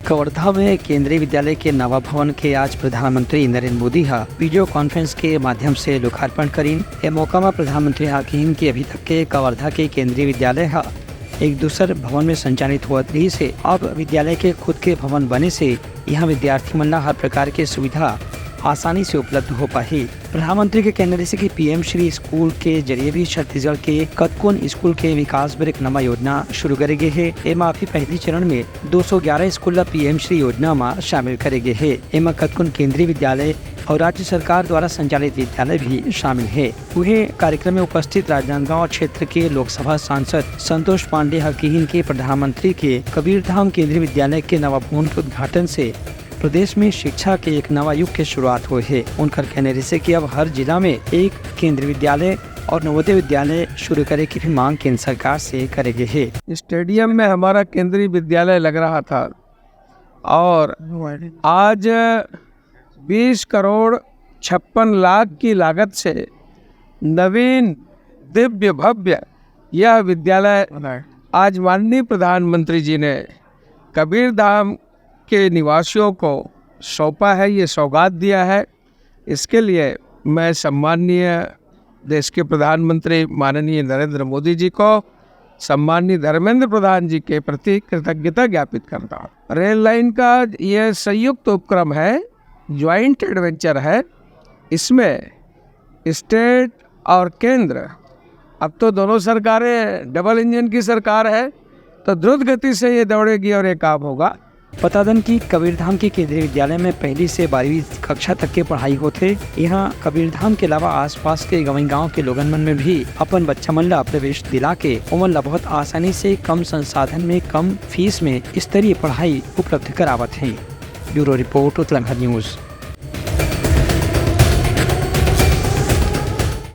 कवर्धा में केंद्रीय विद्यालय के नवा भवन के आज प्रधानमंत्री नरेंद्र मोदी वीडियो कॉन्फ्रेंस के माध्यम से लोकार्पण करीन। ए मौका में प्रधानमंत्री आखिन कि अभी तक के कवर्धा के केंद्रीय विद्यालय एक दूसर भवन में संचालित हुआ रही से अब विद्यालय के खुद के भवन बने से यहाँ विद्यार्थी मन हर प्रकार के सुविधा आसानी से उपलब्ध हो पाही। प्रधानमंत्री के कहने से कि पीएम श्री स्कूल के जरिए भी छत्तीसगढ़ के कतकोन स्कूल के विकास पर एक नवा योजना शुरू करे गए है। एमा अभी पहली चरण में 211 स्कूल पीएम श्री योजना में शामिल करे गए है। एमा कतकोन केंद्रीय विद्यालय और राज्य सरकार द्वारा संचालित विद्यालय भी शामिल है। वही कार्यक्रम में उपस्थित राजनांदगांव क्षेत्र के लोकसभा सांसद संतोष पांडे हकीन के प्रधानमंत्री के कबीरधाम केंद्रीय विद्यालय के नवा भवन के उद्घाटन से प्रदेश में शिक्षा के एक नवा युग की शुरुआत हुई है। उनका कहने से कि अब हर जिला में एक केंद्रीय विद्यालय और नवोदय विद्यालय शुरू करे की भी मांग केंद्र सरकार से करेगी है। स्टेडियम में हमारा केंद्रीय विद्यालय लग रहा था और आज 20 करोड़ 56 लाख की लागत से नवीन दिव्य भव्य यह विद्यालय आज माननीय प्रधानमंत्री जी ने कबीरधाम के निवासियों को सौंपा है, ये सौगात दिया है। इसके लिए मैं सम्माननीय देश के प्रधानमंत्री माननीय नरेंद्र मोदी जी को, सम्माननीय धर्मेंद्र प्रधान जी के प्रति कृतज्ञता ज्ञापित करता हूँ। रेल लाइन का ये संयुक्त उपक्रम है, ज्वाइंट एडवेंचर है। इसमें स्टेट और केंद्र, अब तो दोनों सरकारें डबल इंजन की सरकार है, तो द्रुत गति से ये दौड़ेगी और ये काम होगा। बता दें कि कबीरधाम के केंद्रीय विद्यालय में पहली से 12वीं कक्षा तक के पढ़ाई होते। यहाँ कबीरधाम के अलावा आसपास के गाँव के लोगन मन में भी अपन बच्चा मन ला प्रवेश दिला के उमन ला बहुत आसानी से कम संसाधन में कम फीस में स्तरीय पढ़ाई उपलब्ध करावत है। Bureau report Uttarakhand news.